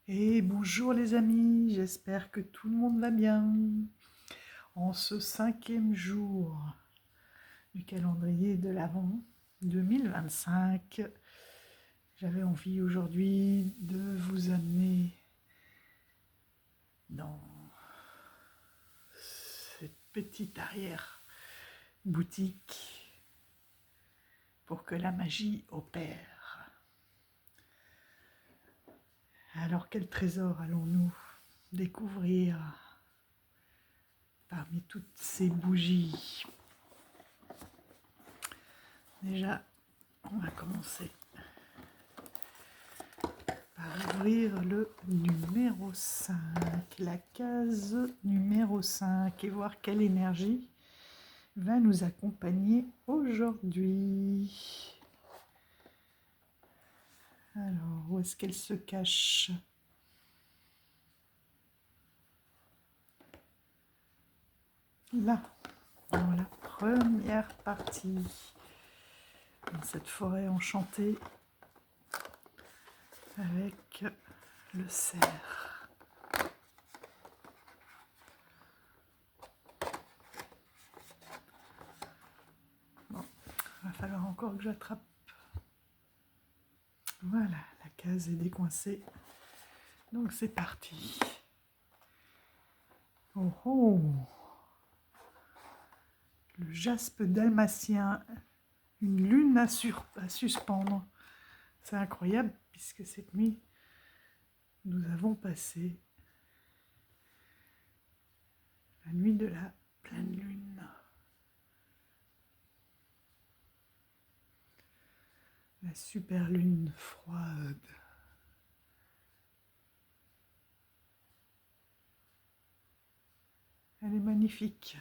Et bonjour les amis, j'espère que tout le monde va bien. En ce 5e jour du calendrier de l'Avent 2025, j'avais envie aujourd'hui de vous amener dans cette petite arrière-boutique pour que la magie opère. Alors quel trésor allons-nous découvrir parmi toutes ces bougies? Déjà, on va commencer par ouvrir le numéro 5, la case numéro 5, et voir quelle énergie va nous accompagner aujourd'hui. Alors, où est-ce qu'elle se cache? Là, dans la première partie, dans cette forêt enchantée avec le cerf. Bon, il va falloir encore que j'attrape. Voilà, la case est décoincée. Donc c'est parti. Oh oh! Le jaspe dalmatien, une lune à suspendre. C'est incroyable puisque cette nuit, nous avons passé la nuit de la pleine lune. La super lune froide. Elle est magnifique.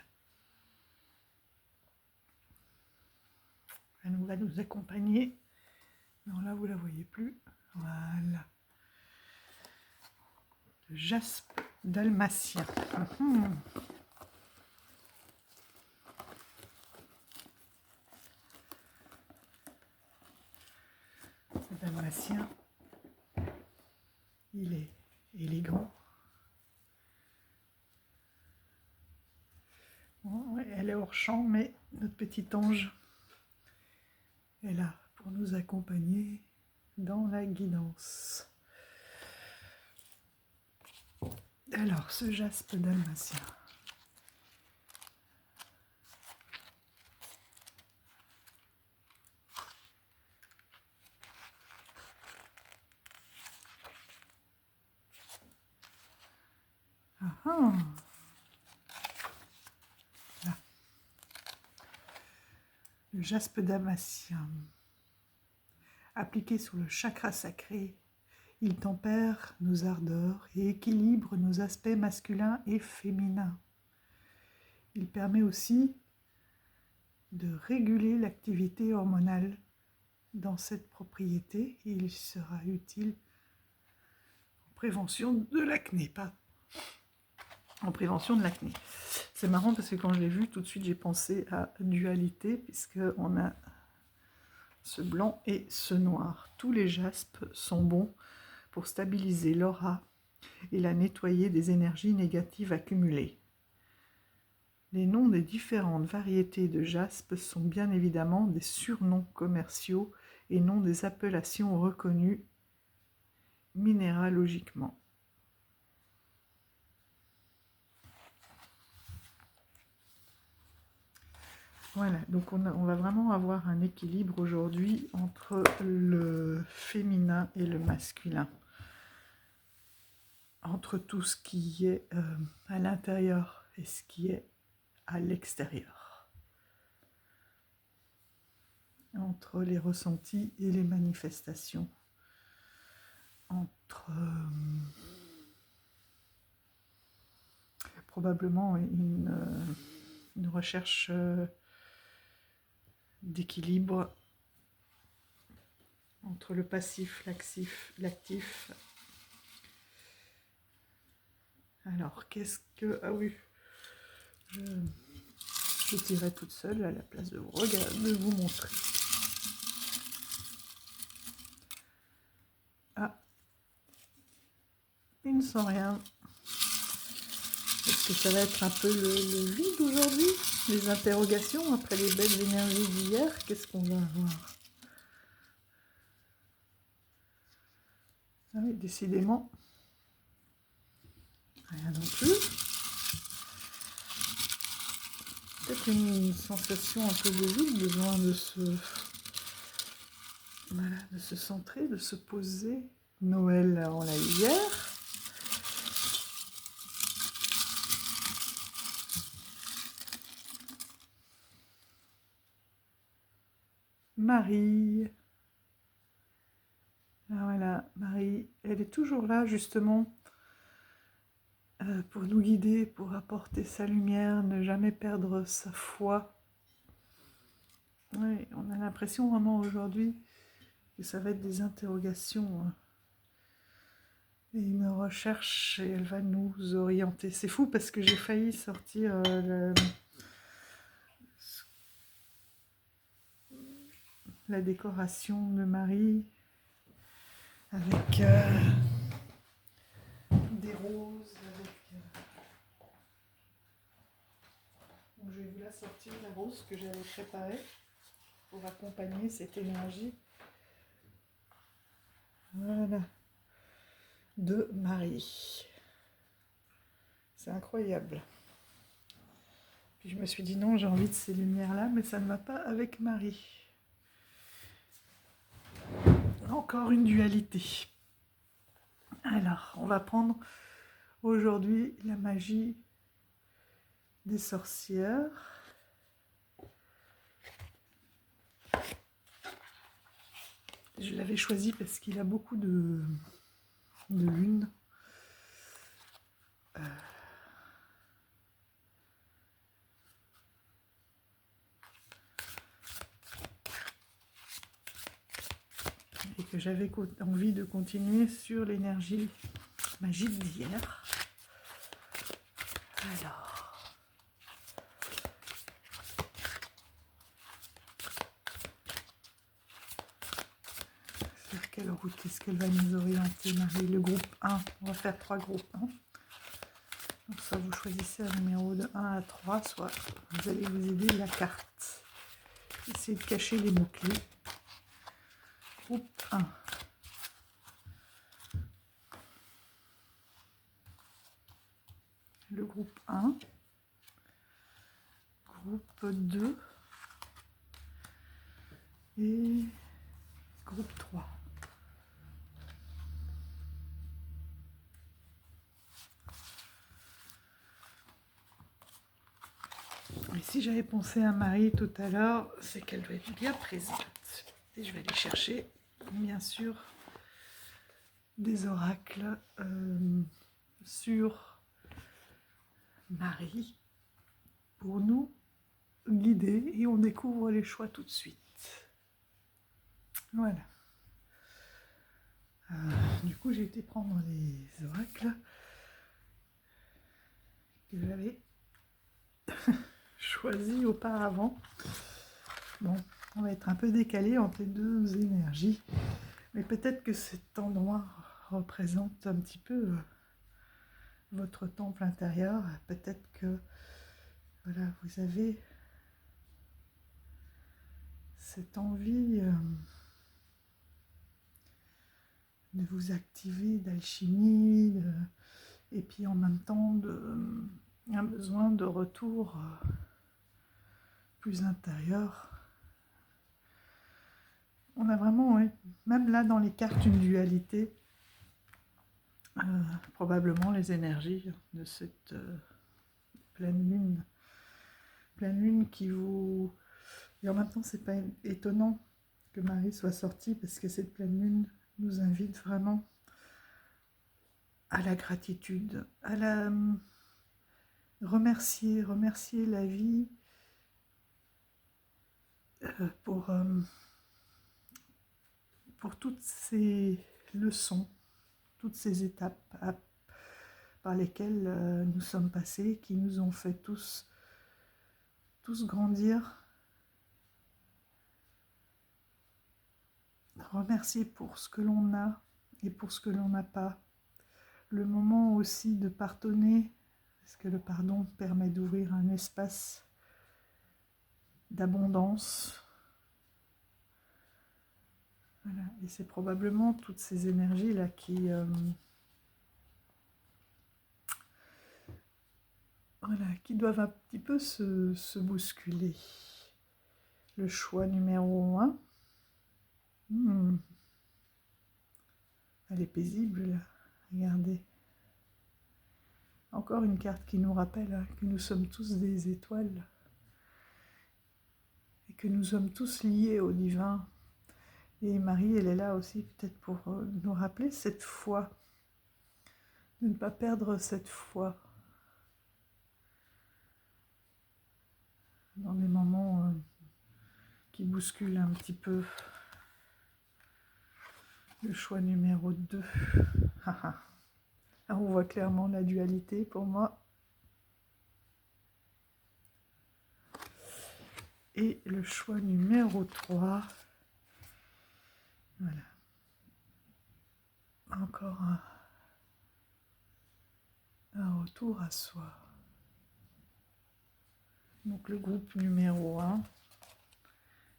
Elle va nous accompagner. Non, là, vous ne la voyez plus. Voilà. Le jaspe dalmatien. Le dalmatien, il est élégant. Bon, ouais, elle est hors champ, mais notre petit ange est là pour nous accompagner dans la guidance. Alors, ce jaspe dalmatien. Ah ah. Là. Le jaspe dalmatien. Appliqué sur le chakra sacré, il tempère nos ardeurs et équilibre nos aspects masculins et féminins. Il permet aussi de réguler l'activité hormonale dans cette propriété et il sera utile en prévention de l'acné. En prévention de l'acné. C'est marrant parce que quand je l'ai vu, tout de suite j'ai pensé à dualité puisqu'on a ce blanc et ce noir. Tous les jaspes sont bons pour stabiliser l'aura et la nettoyer des énergies négatives accumulées. Les noms des différentes variétés de jaspe sont bien évidemment des surnoms commerciaux et non des appellations reconnues minéralogiquement. Voilà, donc on va vraiment avoir un équilibre aujourd'hui entre le féminin et le masculin. Entre tout ce qui est à l'intérieur et ce qui est à l'extérieur. Entre les ressentis et les manifestations. Entre probablement une recherche d'équilibre entre le passif, l'actif. Alors, qu'est-ce que... Ah oui, je tirais toute seule à la place de vous montrer. Ah, une sans rien. Est-ce que ça va être un peu le vide aujourd'hui? Les interrogations après les belles énergies d'hier, qu'est-ce qu'on va avoir? Ah oui, décidément, rien non plus. Peut-être une sensation un peu de vide, besoin de de se centrer, de se poser. Noël, on l'a eu hier. Marie. Ah voilà, Marie, elle est toujours là justement pour nous guider, pour apporter sa lumière, ne jamais perdre sa foi. Oui, on a l'impression vraiment aujourd'hui que ça va être des interrogations et une recherche et elle va nous orienter. C'est fou parce que j'ai failli sortir la décoration de Marie avec des roses. Donc je vais vous la sortir, la rose que j'avais préparée pour accompagner cette énergie. Voilà. De Marie. C'est incroyable. Puis je me suis dit non, j'ai envie de ces lumières-là, mais ça ne va pas avec Marie. Encore une dualité. Alors, on va prendre aujourd'hui la magie des sorcières. Je l'avais choisi parce qu'il a beaucoup de lune. Et que j'avais envie de continuer sur l'énergie magique d'hier. Alors, sur quelle route est-ce qu'elle va nous orienter, Marie? Le groupe 1, on va faire 3 groupes. Hein. Donc soit vous choisissez un numéro de 1 à 3, soit vous allez vous aider la carte. Essayez de cacher les mots-clés. Groupe 1. Le groupe 1. Groupe 2. Et groupe 3. Et si j'avais pensé à Marie tout à l'heure, c'est qu'elle doit être bien présente. Et je vais aller chercher, bien sûr, des oracles sur Marie pour nous guider. Et on découvre les choix tout de suite. Voilà. Du coup, j'ai été prendre les oracles que j'avais choisis auparavant. Bon, on va être un peu décalé entre les deux énergies, mais peut-être que cet endroit représente un petit peu votre temple intérieur. Peut-être que voilà, vous avez cette envie de vous activer d'alchimie, et puis en même temps un besoin de retour plus intérieur. On a vraiment, ouais, même là dans les cartes, une dualité. Probablement les énergies de cette pleine lune qui vous... Et en même temps, c'est pas étonnant que Marie soit sortie parce que cette pleine lune nous invite vraiment à la gratitude, à la remercier la vie pour toutes ces leçons, toutes ces étapes par lesquelles nous sommes passés, qui nous ont fait tous grandir. Remercier pour ce que l'on a et pour ce que l'on n'a pas. le moment aussi de pardonner, parce que le pardon permet d'ouvrir un espace d'abondance. Voilà. Et c'est probablement toutes ces énergies-là qui doivent un petit peu se bousculer. Le choix numéro 1. Elle est paisible, là. Regardez. Encore une carte qui nous rappelle que nous sommes tous des étoiles et que nous sommes tous liés au divin. Et Marie, elle est là aussi peut-être pour nous rappeler cette foi, de ne pas perdre cette foi dans des moments qui bousculent un petit peu. Le choix numéro 2. On voit clairement la dualité pour moi. Et le choix numéro 3. Voilà. Encore un retour à soi. Donc le groupe numéro 1.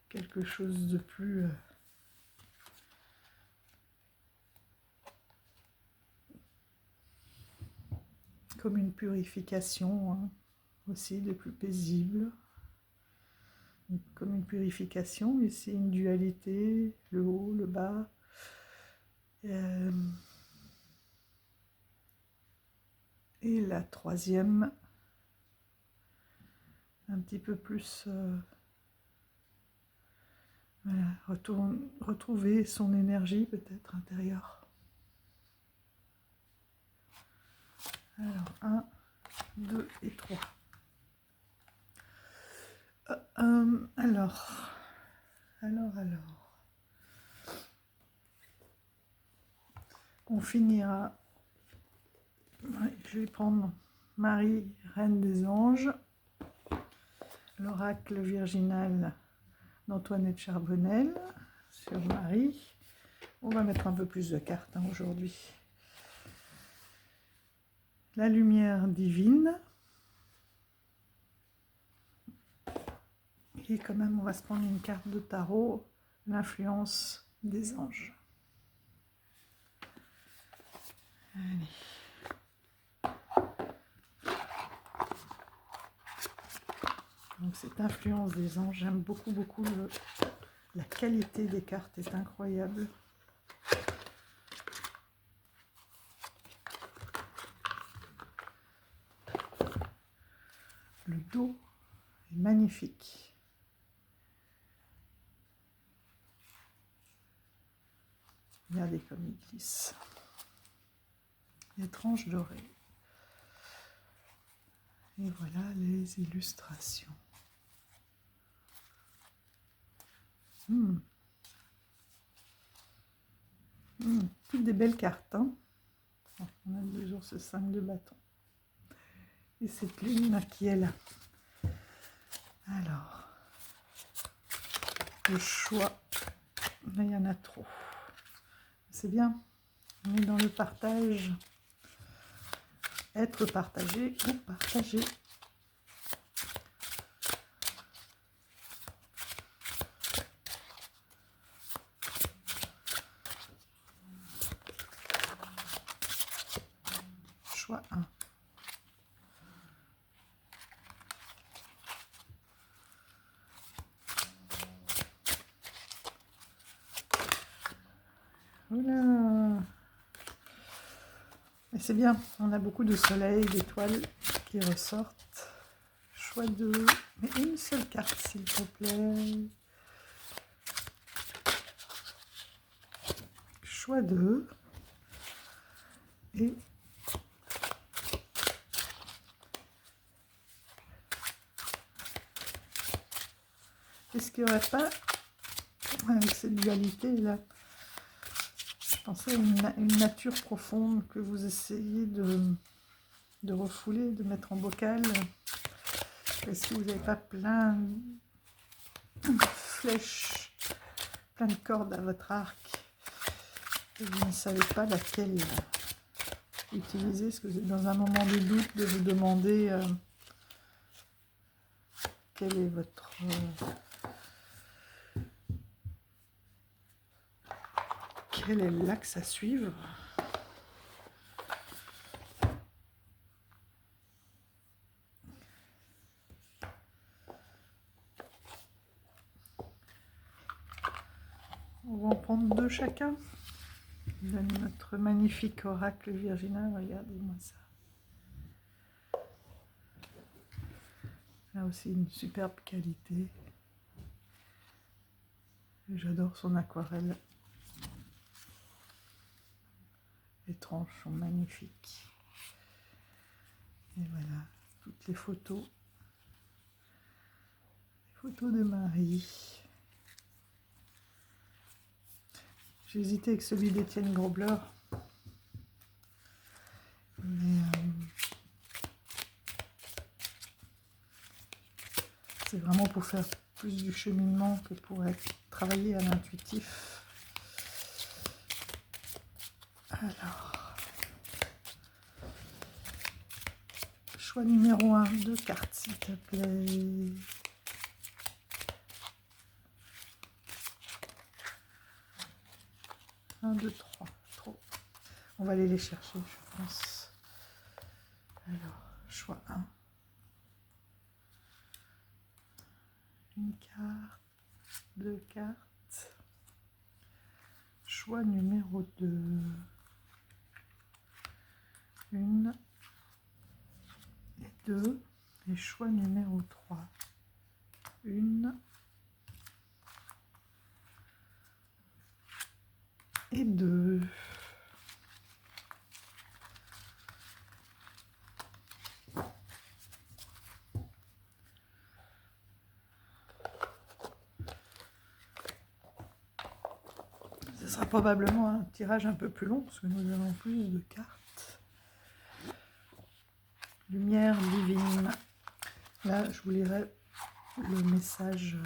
Quelque chose de plus... comme une purification, aussi de plus paisible. Comme une purification, ici une dualité, le haut, le bas. Et la troisième, un petit peu plus... voilà, retrouver son énergie peut-être intérieure. Alors, 1, 2 et 3. Alors. On finira. Ouais, je vais prendre Marie, Reine des Anges, l'oracle virginal d'Antoinette Charbonnel sur Marie. On va mettre un peu plus de cartes aujourd'hui. La lumière divine. Et quand même, on va se prendre une carte de tarot, l'influence des anges. Allez. Donc cette influence des anges, j'aime beaucoup, la qualité des cartes est incroyable. Le dos est magnifique. Regardez comme il glisse. Les tranches dorées. Et voilà les illustrations. Toutes des belles cartes. Hein. On a toujours ce 5 de bâton. Et cette lune qui est là. Alors, le choix. Là, il y en a trop. C'est bien. On est dans le partage. Être partagé ou partagé. Choix 1. Voilà. Et c'est bien, on a beaucoup de soleil, d'étoiles qui ressortent. Choix 2. Mais une seule carte, s'il te plaît. Choix 2. Et est-ce qu'il n'y aurait pas, avec cette dualité-là, je pensais à une nature profonde que vous essayez de refouler, de mettre en bocal. Est-ce que vous n'avez pas plein de flèches, plein de cordes à votre arc et vous ne savez pas laquelle utiliser, parce que vous êtes dans un moment de doute, de vous demander quel est quel est l'axe à suivre. On va en prendre 2 chacun. De notre magnifique oracle virginal, regardez-moi ça. Là aussi une superbe qualité. J'adore son aquarelle. Les tranches sont magnifiques. Et voilà, toutes les photos. Les photos de Marie. J'ai hésité avec celui d'Étienne Grobler. Mais c'est vraiment pour faire plus du cheminement que pour travailler à l'intuitif. Alors, choix numéro 1, 2 cartes s'il te plaît. Un, 2, 3, trop. On va aller les chercher, je pense. Alors, choix 1. Une carte, 2 cartes. Choix numéro 2. 1 et 2. Et choix numéro 3. 1 et 2. Ce sera probablement un tirage un peu plus long parce que nous avons plus de cartes. Lumière divine. Là, je vous lirai le message.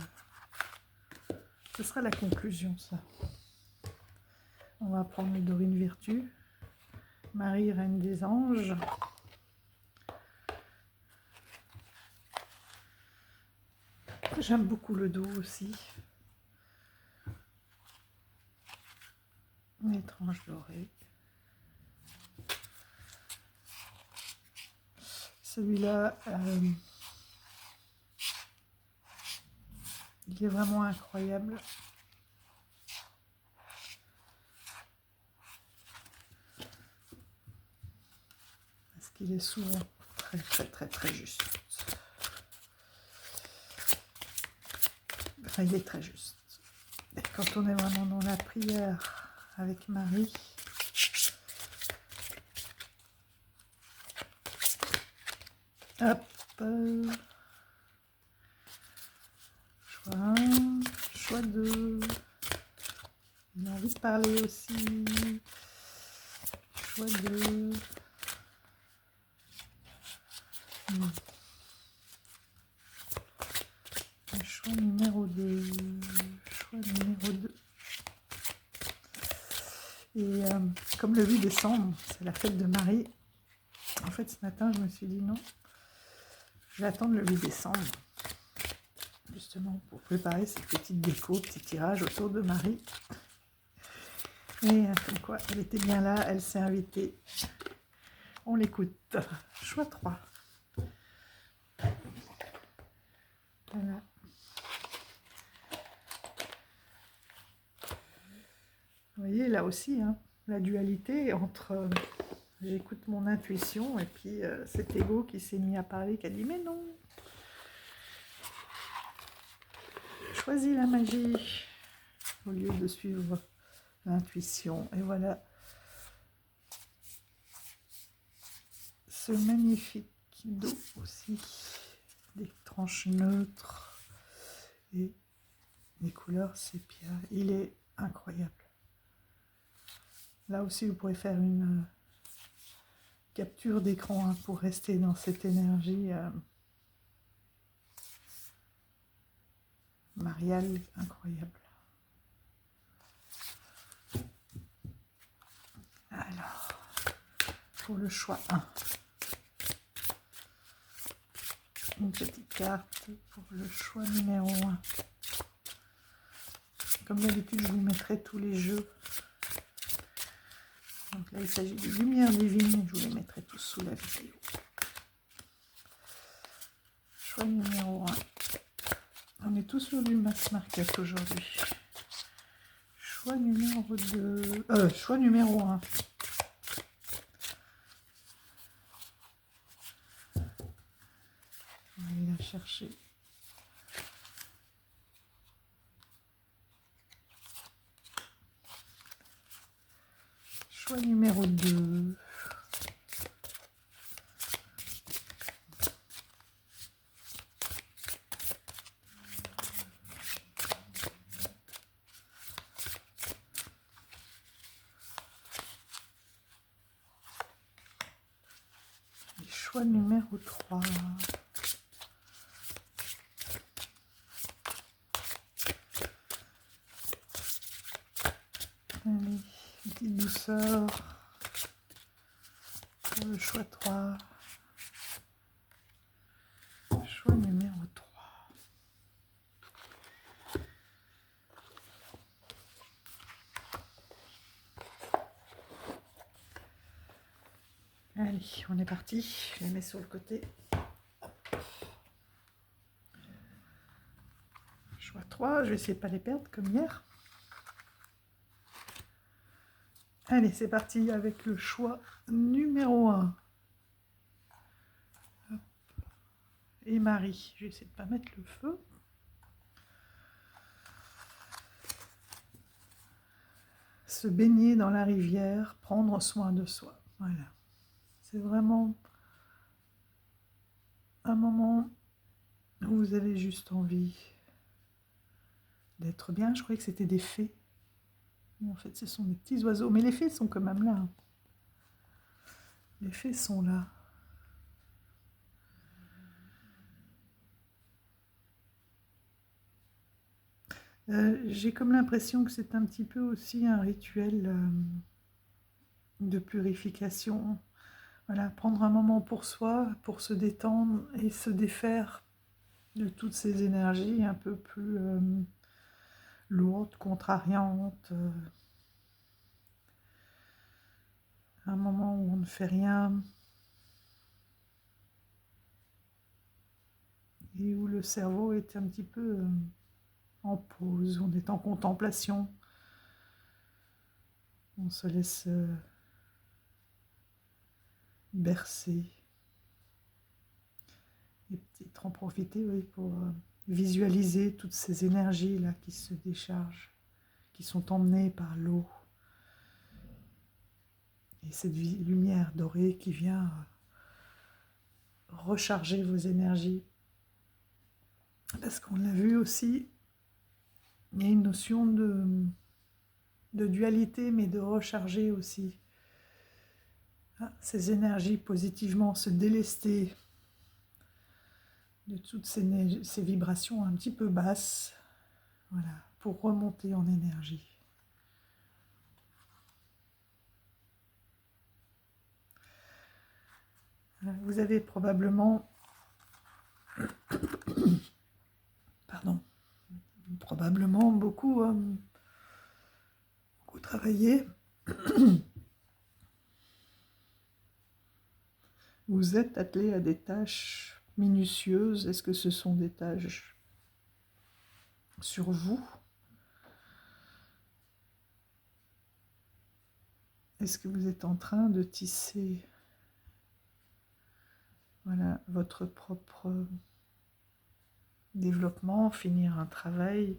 Ce sera la conclusion, ça. On va prendre le Dorine Virtue. Marie, Reine des Anges. J'aime beaucoup le dos aussi. Étrange doré. Celui-là, il est vraiment incroyable. Parce qu'il est souvent très juste. Enfin, il est très juste. Et quand on est vraiment dans la prière avec Marie, hop, choix 1, choix 2, il a envie de parler aussi, choix 2, choix numéro 2, choix numéro 2. Et comme le 8 décembre, c'est la fête de Marie, en fait ce matin je me suis dit non, je vais attendre le 8 décembre, justement pour préparer cette petite déco, petit tirage autour de Marie. Et comme quoi, elle était bien là, elle s'est invitée. On l'écoute. Choix 3. Voilà. Vous voyez, là aussi, hein, la dualité entre j'écoute mon intuition et puis cet ego qui s'est mis à parler, qui a dit mais non, choisis la magie au lieu de suivre l'intuition. Et voilà ce magnifique dos aussi, des tranches neutres et des couleurs sépia. Il est incroyable. Là aussi, vous pourrez faire une capture d'écran pour rester dans cette énergie mariale incroyable. Alors, pour le choix 1. Une petite carte pour le choix numéro 1. Comme d'habitude, je vous mettrai tous les jeux. Donc là, il s'agit de lumière divine. Je vous les mettrai tous sous la vidéo. Choix numéro 1. On est tous sur du mass market aujourd'hui. Choix numéro 2. Choix numéro 1. On va aller la chercher. Choix numéro 2. Choix numéro 3. Allez, petite douceur pour le choix 3. Choix numéro 3. Allez, on est parti. Je les mets sur le côté. Choix 3, je vais essayer de ne pas les perdre comme hier. Allez, c'est parti avec le choix numéro 1. Hop. Et Marie, je vais essayer de ne pas mettre le feu. Se baigner dans la rivière, prendre soin de soi. Voilà. C'est vraiment un moment où vous avez juste envie d'être bien. Je croyais que c'était des fées. Mais en fait, ce sont des petits oiseaux. Mais les fées sont quand même là. Les fées sont là. J'ai comme l'impression que c'est un petit peu aussi un rituel de purification. Voilà, prendre un moment pour soi, pour se détendre et se défaire de toutes ces énergies un peu plus lourdes, contrariantes. Un moment où on ne fait rien et où le cerveau est un petit peu en pause, on est en contemplation. On se laisse bercer. Et peut-être en profiter, oui, pour visualiser toutes ces énergies-là qui se déchargent, qui sont emmenées par l'eau. Et cette lumière dorée qui vient recharger vos énergies. Parce qu'on l'a vu aussi, il y a une notion de dualité, mais de recharger aussi. Ces énergies positivement, se délester de toutes ces vibrations un petit peu basses, voilà, pour remonter en énergie. Vous avez probablement, beaucoup travaillé. Vous êtes attelé à des tâches minutieuses. Est-ce que ce sont des tâches sur vous? Est-ce que vous êtes en train de tisser, voilà, votre propre développement, finir un travail,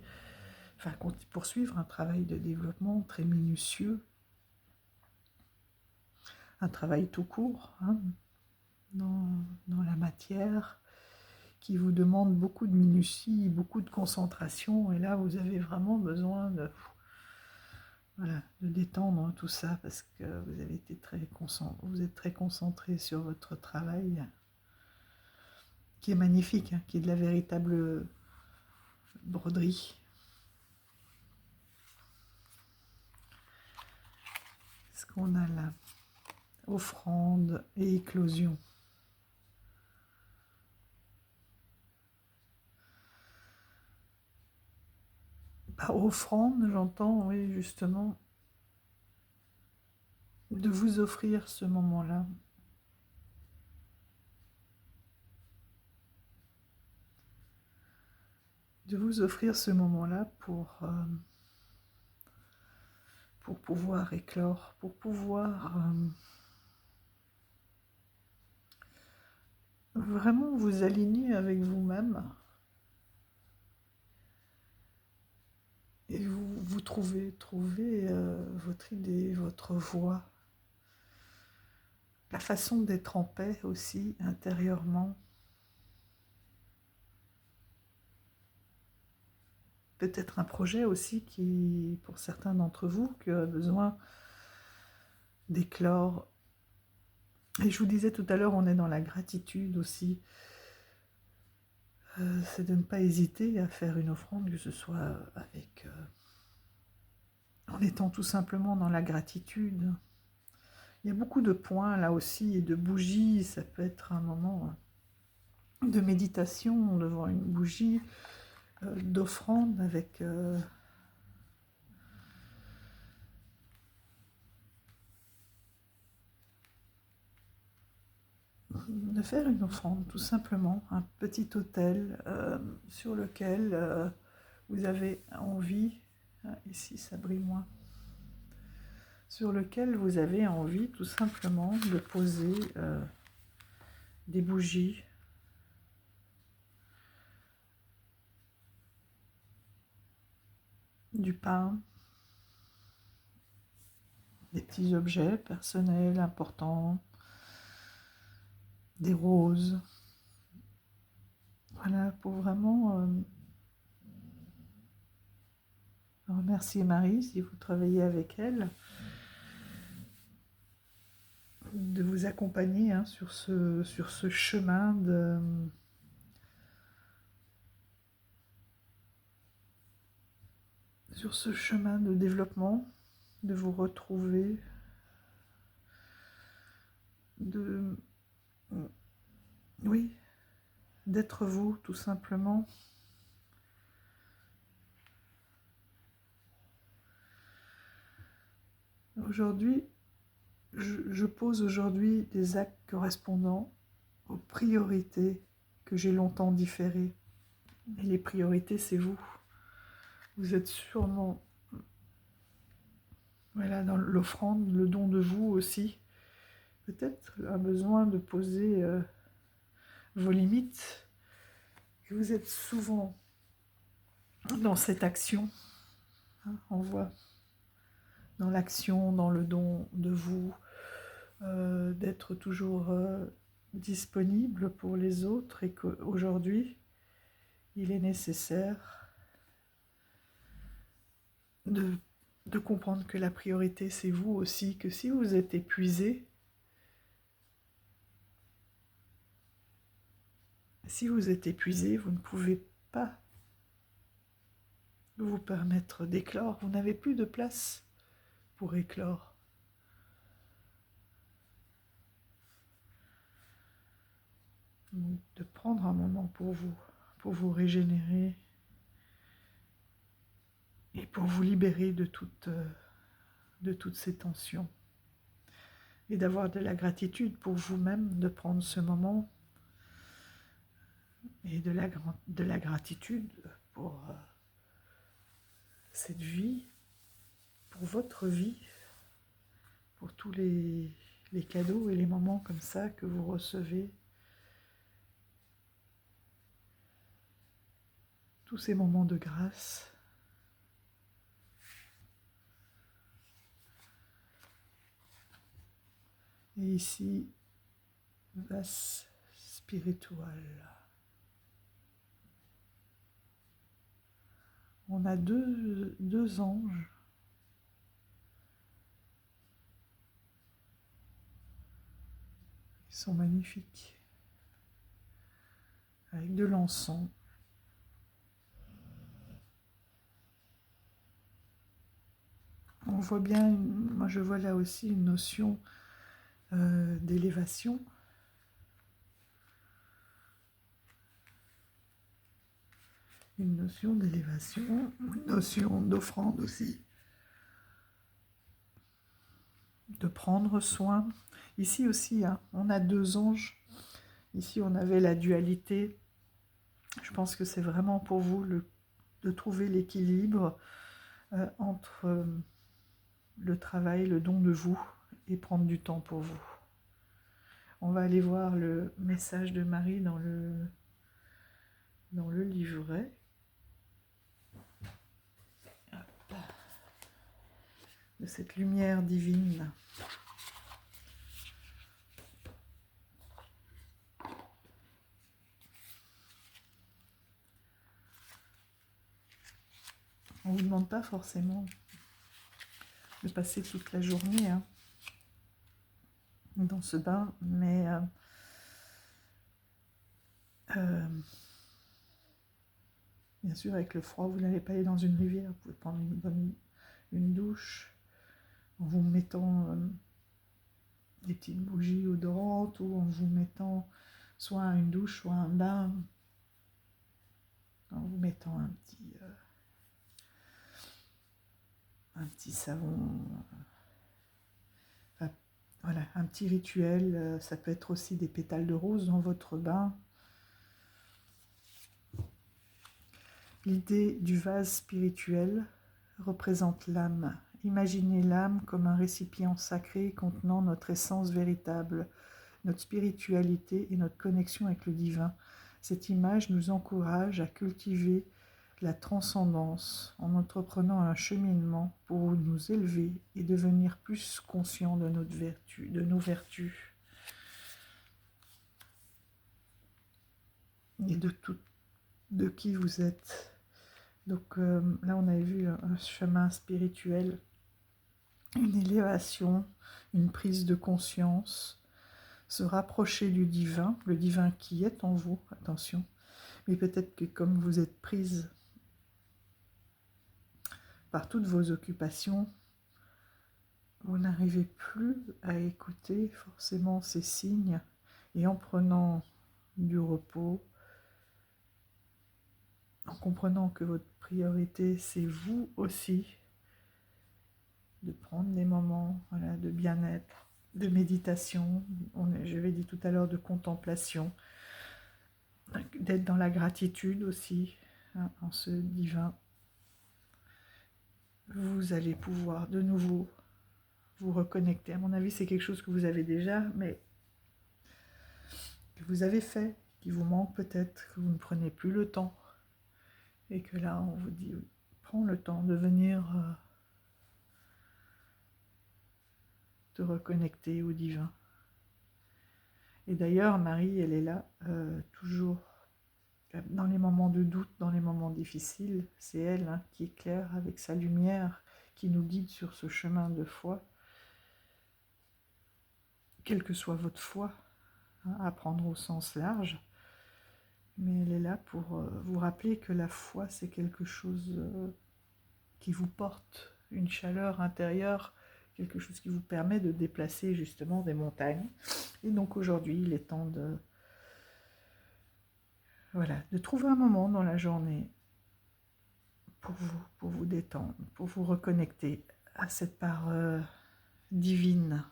enfin poursuivre un travail de développement très minutieux, un travail tout court, hein, dans la matière, qui vous demande beaucoup de minutie, beaucoup de concentration, et là vous avez vraiment besoin de, voilà, de détendre tout ça, parce que vous avez été vous êtes très concentré sur votre travail, qui est magnifique, hein, qui est de la véritable broderie. Ce qu'on a là. offrande et éclosion. Par offrande, j'entends, oui, justement, de vous offrir ce moment-là. De vous offrir ce moment-là pour pouvoir éclore, pour pouvoir vraiment vous aligner avec vous-même et vous trouver votre idée, votre voix, la façon d'être en paix aussi intérieurement. Peut-être un projet aussi qui, pour certains d'entre vous, qui a besoin d'éclore. Et je vous disais tout à l'heure, on est dans la gratitude aussi. C'est de ne pas hésiter à faire une offrande, que ce soit en étant tout simplement dans la gratitude. Il y a beaucoup de points là aussi, et de bougies, ça peut être un moment de méditation devant une bougie, d'offrande avec... de faire une offrande, tout simplement, un petit autel sur lequel vous avez envie, ici ça brille moins, sur lequel vous avez envie tout simplement de poser des bougies, du pain, des petits objets personnels importants, des roses. Voilà, pour vraiment remercier Marie, si vous travaillez avec elle, de vous accompagner sur ce chemin de développement, de vous retrouver, oui, d'être vous, tout simplement. Aujourd'hui, je pose aujourd'hui des actes correspondant aux priorités que j'ai longtemps différées. Et les priorités, c'est vous. Vous êtes sûrement, voilà, dans l'offrande, le don de vous aussi. Peut-être un besoin de poser vos limites. Et vous êtes souvent dans cette action. On voit dans l'action, dans le don de vous, d'être toujours disponible pour les autres, et qu'aujourd'hui, il est nécessaire de comprendre que la priorité, c'est vous aussi, que si vous êtes épuisé, vous ne pouvez pas vous permettre d'éclore, vous n'avez plus de place pour éclore. Donc, de prendre un moment pour vous régénérer et pour vous libérer de toutes ces tensions. Et d'avoir de la gratitude pour vous-même, de prendre ce moment, et de la gratitude pour cette vie, pour votre vie, pour tous les cadeaux et les moments comme ça que vous recevez. Tous ces moments de grâce. Et ici, vase spiritual. On a deux anges. Ils sont magnifiques. Avec de l'encens. On voit bien, moi je vois là aussi une notion d'élévation. Une notion d'élévation, une notion d'offrande aussi. De prendre soin. Ici aussi, hein, on a 2 anges. Ici, on avait la dualité. Je pense que c'est vraiment pour vous de trouver l'équilibre entre le travail, le don de vous, et prendre du temps pour vous. On va aller voir le message de Marie dans le livret. De cette lumière divine. On ne vous demande pas forcément de passer toute la journée dans ce bain, mais bien sûr, avec le froid, vous n'allez pas aller dans une rivière, vous pouvez prendre une douche en vous mettant des petites bougies odorantes ou en vous mettant soit une douche, soit un bain, en vous mettant un petit savon, voilà, un petit rituel. Ça peut être aussi des pétales de rose dans votre bain. L'idée du vase spirituel représente l'âme. Imaginez l'âme comme un récipient sacré contenant notre essence véritable, notre spiritualité et notre connexion avec le divin. Cette image nous encourage à cultiver la transcendance en entreprenant un cheminement pour nous élever et devenir plus conscients de nos vertus et de qui vous êtes. Donc là, on a vu un chemin spirituel, une élévation, une prise de conscience, se rapprocher du divin, le divin qui est en vous, attention. Mais peut-être que comme vous êtes prise par toutes vos occupations, vous n'arrivez plus à écouter forcément ces signes, et en prenant du repos, en comprenant que votre priorité, c'est vous aussi, de prendre des moments, voilà, de bien-être, de méditation, je l'ai dit tout à l'heure, de contemplation, d'être dans la gratitude aussi, hein, en ce divin. Vous allez pouvoir de nouveau vous reconnecter. À mon avis, c'est quelque chose que vous avez déjà, mais que vous avez fait, qui vous manque peut-être, que vous ne prenez plus le temps. Et que là, on vous dit, prends le temps de venir te reconnecter au divin. Et d'ailleurs, Marie, elle est là toujours dans les moments de doute, dans les moments difficiles. C'est elle, hein, qui éclaire avec sa lumière, qui nous guide sur ce chemin de foi. Quelle que soit votre foi, hein, à prendre au sens large. Mais elle est là pour vous rappeler que la foi, c'est quelque chose qui vous porte, une chaleur intérieure, quelque chose qui vous permet de déplacer justement des montagnes. Et donc aujourd'hui, il est temps de trouver un moment dans la journée pour vous détendre, pour vous reconnecter à cette part divine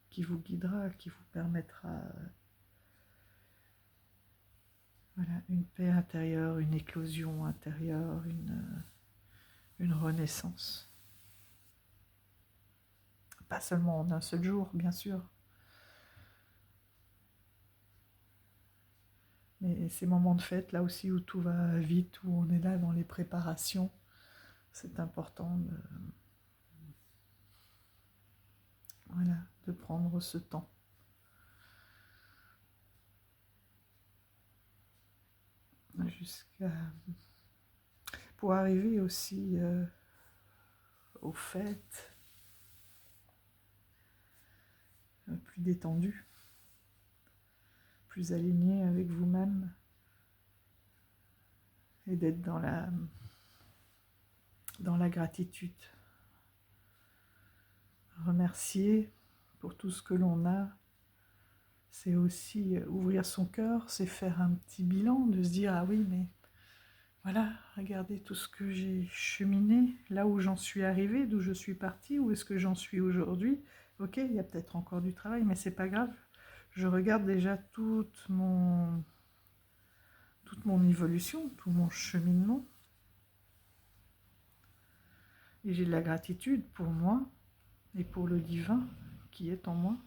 qui vous guidera, qui vous permettra une paix intérieure, une éclosion intérieure, une renaissance. Pas seulement en un seul jour, bien sûr, mais ces moments de fête, là aussi où tout va vite, où on est là dans les préparations, c'est important de prendre ce temps. Pour arriver aussi aux fêtes plus détendues, plus alignées avec vous-même, et d'être dans la gratitude. remercier pour tout ce que l'on a. C'est aussi ouvrir son cœur, c'est faire un petit bilan, de se dire, ah oui, mais voilà, regardez tout ce que j'ai cheminé, là où j'en suis arrivée, d'où je suis partie, où est-ce que j'en suis aujourd'hui. Ok, il y a peut-être encore du travail, mais c'est pas grave. Je regarde déjà toute mon évolution, tout mon cheminement. Et j'ai de la gratitude pour moi et pour le divin qui est en moi.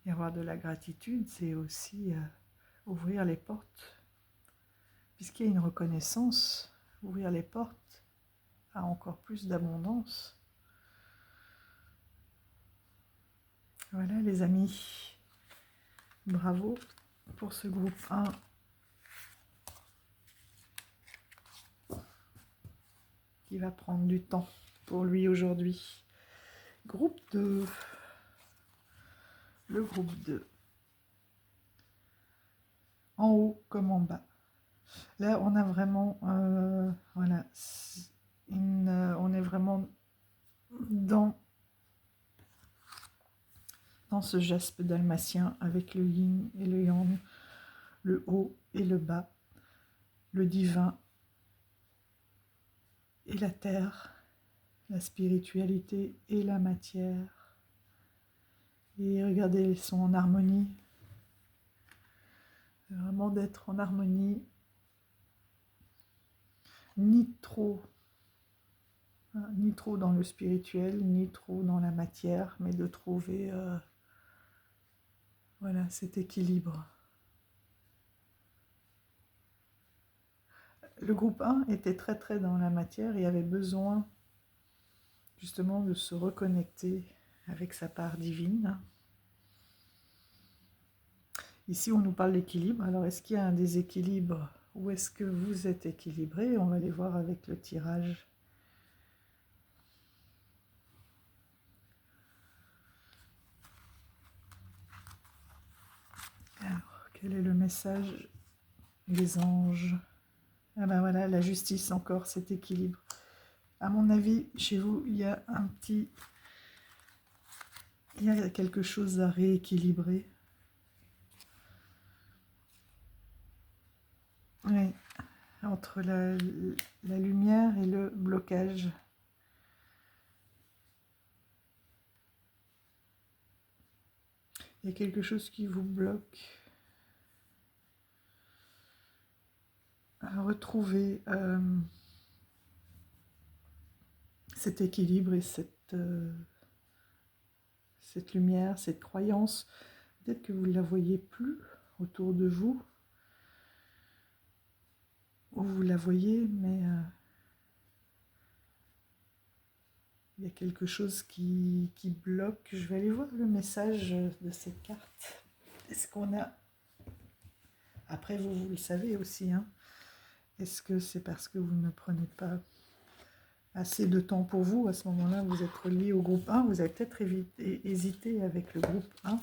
Et avoir de la gratitude, c'est aussi ouvrir les portes. Puisqu'il y a une reconnaissance, ouvrir les portes à encore plus d'abondance. Voilà les amis, bravo pour ce groupe 1. Qui va prendre du temps pour lui aujourd'hui. Groupe 2. Le groupe 2. En haut comme en bas. Là, on a vraiment, voilà, on est vraiment dans ce jaspe dalmatien avec le yin et le yang, le haut et le bas, le divin et la terre, la spiritualité et la matière. Et regardez, ils sont en harmonie. C'est vraiment d'être en harmonie, ni trop dans le spirituel, ni trop dans la matière, mais de trouver voilà, cet équilibre. Le groupe 1 était très dans la matière et avait besoin justement de se reconnecter avec sa part divine. Ici, on nous parle d'équilibre. Alors, est-ce qu'il y a un déséquilibre ou est-ce que vous êtes équilibré? On va aller voir avec le tirage. Alors, quel est le message des anges? Ah ben voilà, la justice encore, cet équilibre. À mon avis, chez vous, il y a quelque chose à rééquilibrer. Oui, entre la lumière et le blocage. Il y a quelque chose qui vous bloque. À retrouver cet équilibre et cette lumière, cette croyance. Peut-être que vous ne la voyez plus autour de vous. Ou vous la voyez, mais il y a quelque chose qui bloque. Je vais aller voir le message de cette carte. Est-ce qu'on a... Après, vous le savez aussi, hein. Est-ce que c'est parce que vous ne prenez pas assez de temps pour vous? À ce moment-là, vous êtes relié au groupe 1. Vous avez peut-être hésité avec le groupe 1.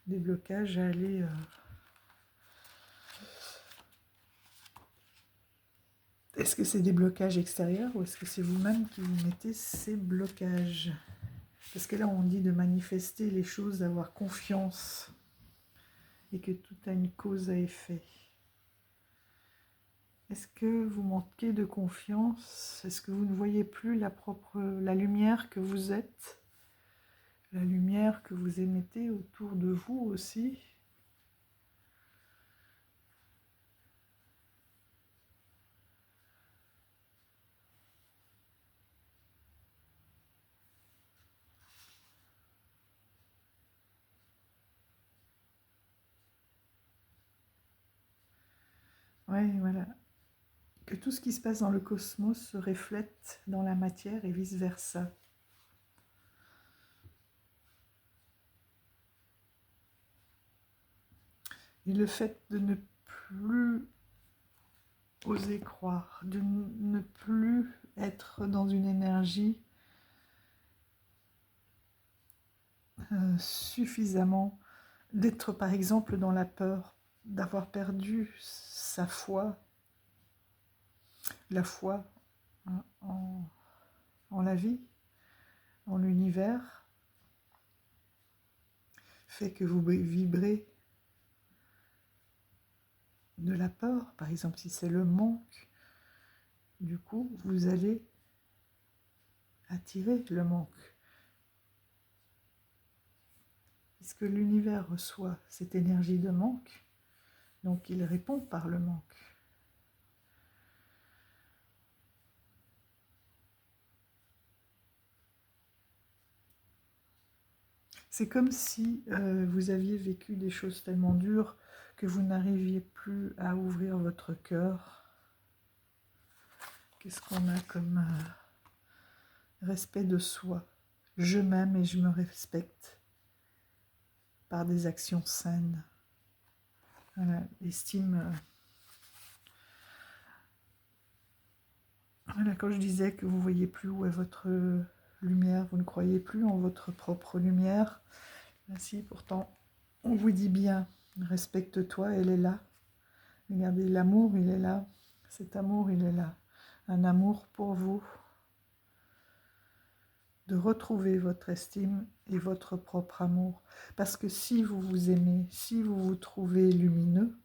Des blocages à aller... Est-ce que c'est des blocages extérieurs ou est-ce que c'est vous-même qui vous mettez ces blocages? Parce que là, on dit de manifester les choses, d'avoir confiance et que tout a une cause à effet. Est-ce que vous manquez de confiance? Est-ce que vous ne voyez plus la lumière que vous êtes? La lumière que vous émettez autour de vous aussi? Oui, voilà. Que tout ce qui se passe dans le cosmos se reflète dans la matière et vice-versa. Et le fait de ne plus oser croire, de ne plus être dans une énergie suffisamment, d'être par exemple dans la peur, d'avoir perdu sa foi, la foi en la vie, en l'univers, fait que vous vibrez de la peur. Par exemple, si c'est le manque, du coup, vous allez attirer le manque. Puisque l'univers reçoit cette énergie de manque, donc il répond par le manque. C'est comme si vous aviez vécu des choses tellement dures que vous n'arriviez plus à ouvrir votre cœur. Qu'est-ce qu'on a comme respect de soi? Je m'aime et je me respecte par des actions saines. Voilà, l'estime. Voilà, quand je disais que vous ne voyez plus où est votre lumière, vous ne croyez plus en votre propre lumière. Ainsi, pourtant, on vous dit bien, respecte-toi, elle est là. Regardez, l'amour, il est là. Cet amour, il est là. Un amour pour vous. De retrouver votre estime et votre propre amour. Parce que si vous vous aimez, si vous vous trouvez lumineux,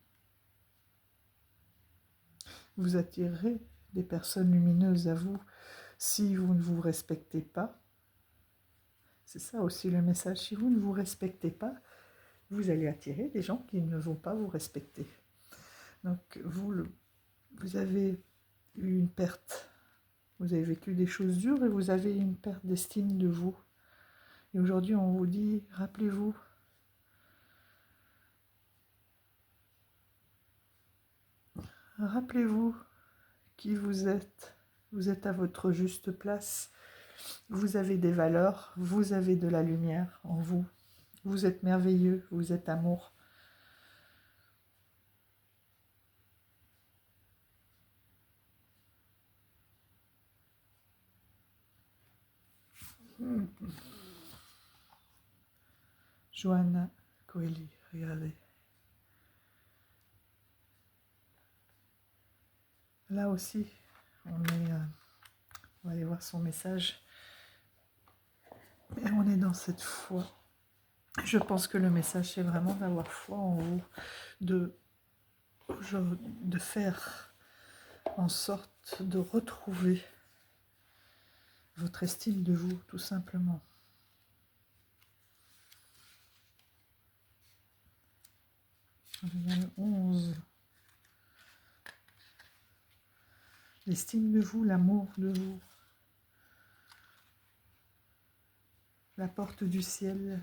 vous attirerez des personnes lumineuses à vous. Si vous ne vous respectez pas, c'est ça aussi le message, si vous ne vous respectez pas, vous allez attirer des gens qui ne vont pas vous respecter. Donc vous avez eu une perte, vous avez vécu des choses dures et vous avez une perte d'estime de vous. Et aujourd'hui on vous dit, rappelez-vous, qui vous êtes à votre juste place, vous avez des valeurs, vous avez de la lumière en vous, vous êtes merveilleux, vous êtes amour. Johanna Coeli, regardez. Là aussi, on va aller voir son message. Et on est dans cette foi. Je pense que le message, c'est vraiment d'avoir foi en vous, de faire en sorte de retrouver votre estime de vous, tout simplement. Le 11. L'estime de vous, l'amour de vous. La porte du ciel.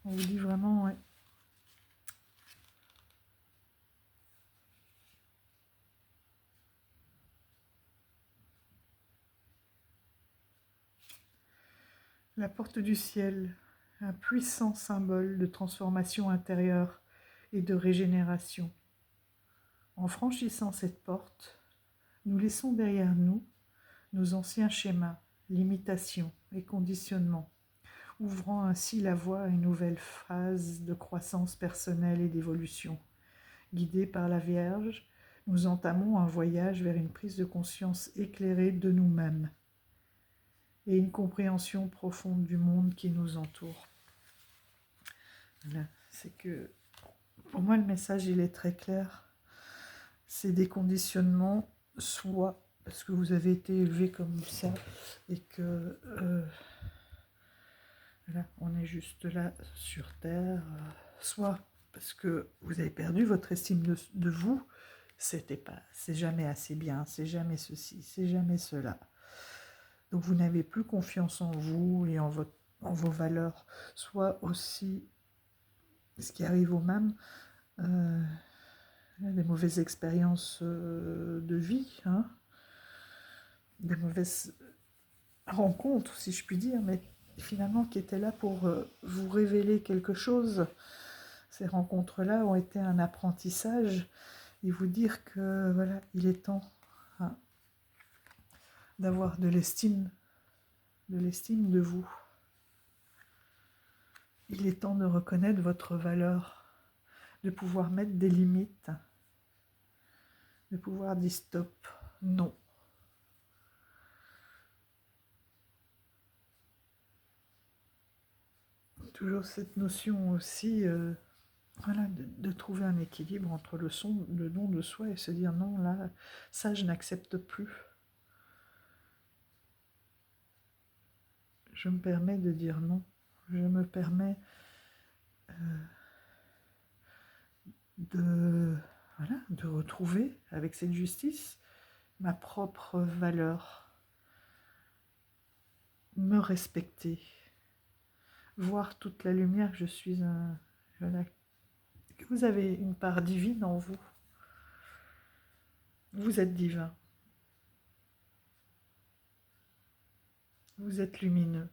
On vous dit vraiment, ouais. La porte du ciel, un puissant symbole de transformation intérieure et de régénération. En franchissant cette porte, nous laissons derrière nous nos anciens schémas, limitations et conditionnements, ouvrant ainsi la voie à une nouvelle phase de croissance personnelle et d'évolution. Guidés par la Vierge, nous entamons un voyage vers une prise de conscience éclairée de nous-mêmes et une compréhension profonde du monde qui nous entoure. Voilà, c'est que, pour moi, le message, il est très clair. C'est des conditionnements, soit parce que vous avez été élevé comme ça et que là, on est juste là sur Terre, soit parce que vous avez perdu votre estime de vous, c'est jamais assez bien, c'est jamais ceci, c'est jamais cela. Donc vous n'avez plus confiance en vous et en vos valeurs, soit aussi, ce qui arrive au même, des mauvaises expériences de vie, hein, des mauvaises rencontres, si je puis dire, mais finalement qui étaient là pour vous révéler quelque chose. Ces rencontres-là ont été un apprentissage et vous dire que voilà, il est temps, hein, d'avoir de l'estime de vous. Il est temps de reconnaître votre valeur, de pouvoir mettre des limites, de pouvoir dire stop, non. Toujours cette notion aussi, voilà, de trouver un équilibre entre le don de soi et se dire non, là, ça je n'accepte plus. Je me permets de dire non. Je me permets voilà, de retrouver avec cette justice ma propre valeur, me respecter, voir toute la lumière que je suis voilà, que vous avez une part divine en vous. Vous êtes divin. Vous êtes lumineux.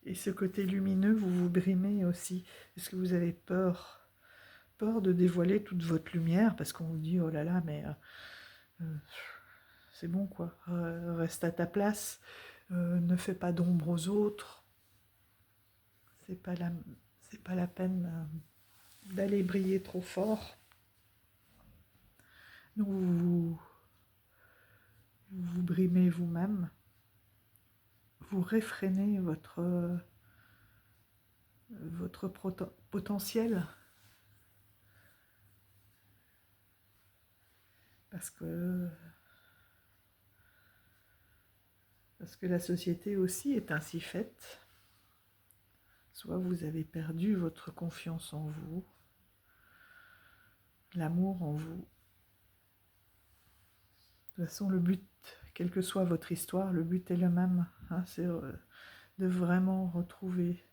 Et ce côté lumineux, vous vous brimez aussi. Est-ce que vous avez peur de dévoiler toute votre lumière parce qu'on vous dit, oh là là, mais c'est bon quoi, reste à ta place, ne fais pas d'ombre aux autres. C'est pas la peine d'aller briller trop fort. Donc vous brimez vous-même, vous réfrénez votre potentiel parce que la société aussi est ainsi faite. Soit vous avez perdu votre confiance en vous, l'amour en vous. De toute façon, le but, quelle que soit votre histoire, le but est le même. Hein, c'est de vraiment retrouver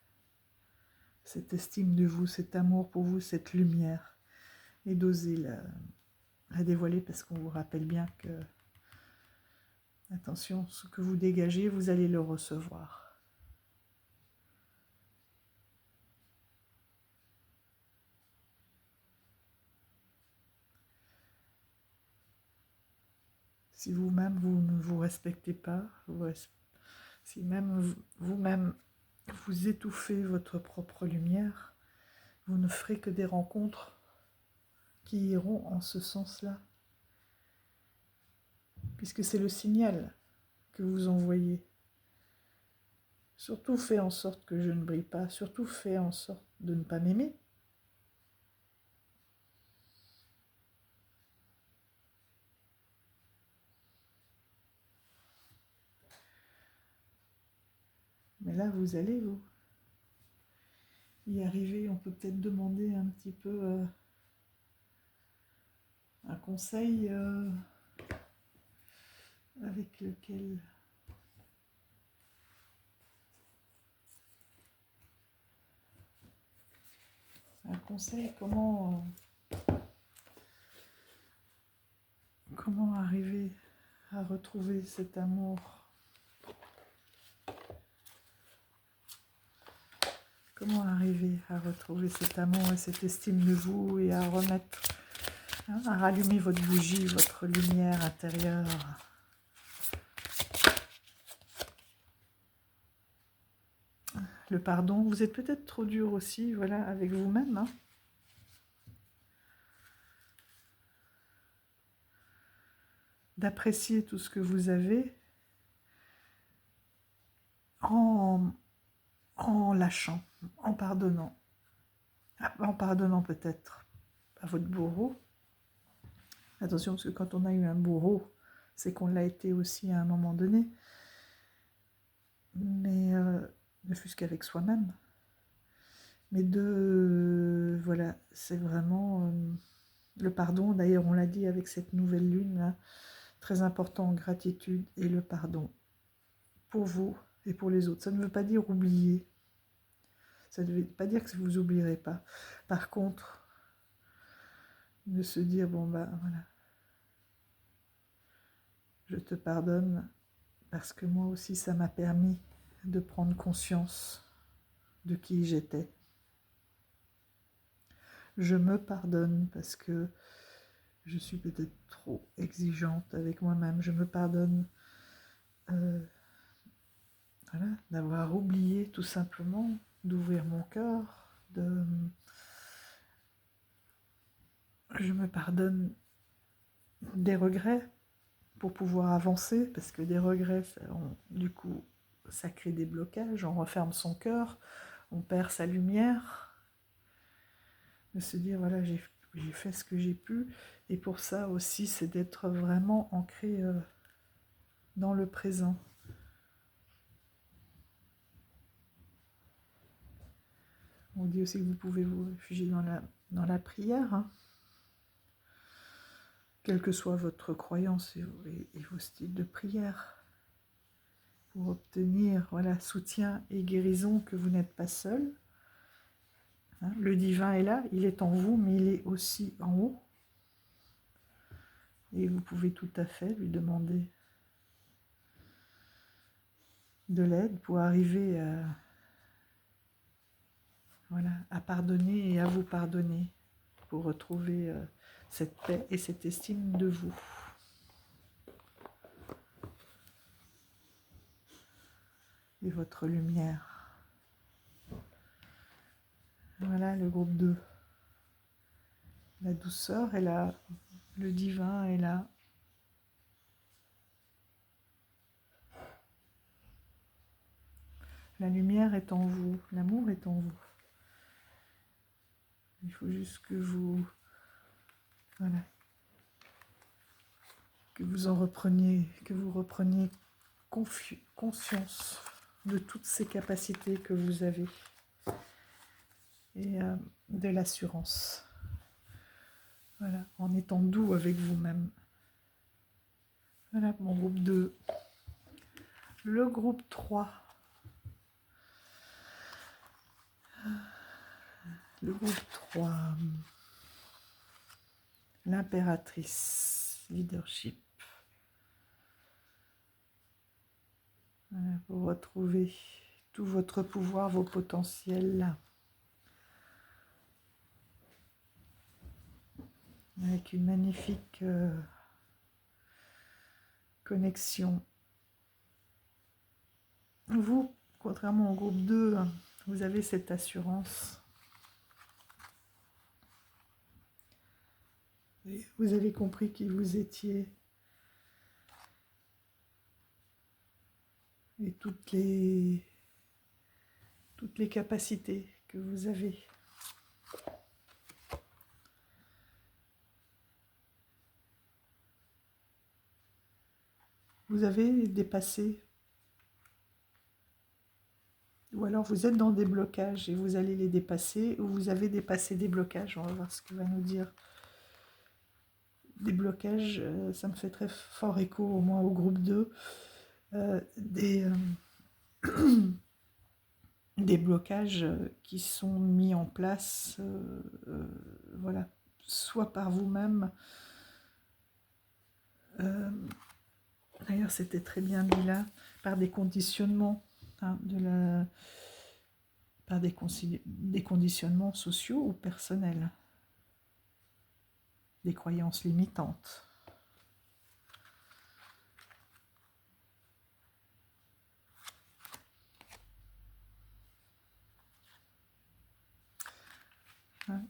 cette estime de vous, cet amour pour vous, cette lumière, et d'oser la dévoiler parce qu'on vous rappelle bien que, attention, ce que vous dégagez, vous allez le recevoir. Si vous-même, vous ne vous respectez pas, si même vous-même, vous étouffez votre propre lumière, vous ne ferez que des rencontres qui iront en ce sens-là. Puisque c'est le signal que vous envoyez. Surtout fais en sorte que je ne brille pas, surtout fais en sorte de ne pas m'aimer. Mais là, vous allez, vous y arriver. On peut peut-être demander un petit peu un conseil avec lequel... Un conseil, comment arriver à retrouver cet amour? Comment arriver à retrouver cet amour et cette estime de vous et à remettre, hein, à rallumer votre bougie, votre lumière intérieure? Le pardon, vous êtes peut-être trop dur aussi, voilà, avec vous-même. Hein. D'apprécier tout ce que vous avez en lâchant, en pardonnant. En pardonnant peut-être à votre bourreau. Attention, parce que quand on a eu un bourreau, c'est qu'on l'a été aussi à un moment donné. Mais ne fût-ce qu'avec soi-même. Mais voilà, c'est vraiment le pardon. D'ailleurs, on l'a dit avec cette nouvelle lune, là, très important, gratitude et le pardon. Pour vous et pour les autres. Ça ne veut pas dire oublier. Ça ne veut pas dire que vous n'oublierez pas. Par contre, de se dire, bon bah voilà, je te pardonne parce que moi aussi ça m'a permis de prendre conscience de qui j'étais. Je me pardonne parce que je suis peut-être trop exigeante avec moi-même. Je me pardonne voilà, d'avoir oublié tout simplement d'ouvrir mon cœur, Je me pardonne des regrets pour pouvoir avancer, parce que des regrets, du coup, ça crée des blocages, on referme son cœur, on perd sa lumière. De se dire, voilà, j'ai fait ce que j'ai pu. Et pour ça aussi, c'est d'être vraiment ancré dans le présent. On dit aussi que vous pouvez vous réfugier dans la prière, hein, quelle que soit votre croyance et vos styles de prière, pour obtenir voilà, soutien et guérison, que vous n'êtes pas seul. Hein, le divin est là, il est en vous, mais il est aussi en haut. Et vous pouvez tout à fait lui demander de l'aide pour arriver voilà, à pardonner et à vous pardonner, pour retrouver cette paix et cette estime de vous. Et votre lumière. Voilà le groupe 2. La douceur est là, le divin est là. La lumière est en vous, l'amour est en vous. Il faut juste que vous, voilà, que vous en repreniez, que vous repreniez conscience de toutes ces capacités que vous avez et de l'assurance. Voilà, en étant doux avec vous-même. Voilà mon groupe 2. Le groupe 3. Le groupe 3. L'impératrice, leadership. Voilà, vous retrouvez tout votre pouvoir, vos potentiels. Avec une magnifique connexion. Vous, contrairement au groupe 2, vous avez cette assurance. Vous avez compris qui vous étiez. Et toutes les capacités que vous avez. Vous avez dépassé, ou alors vous êtes dans des blocages et vous allez les dépasser, ou vous avez dépassé des blocages. On va voir ce que va nous dire. Des blocages, ça me fait très fort écho, au moins au groupe 2, des blocages qui sont mis en place, voilà, soit par vous-même. D'ailleurs, c'était très bien dit là, par des conditionnements, hein, par des conditionnements sociaux ou personnels, des croyances limitantes. Hein.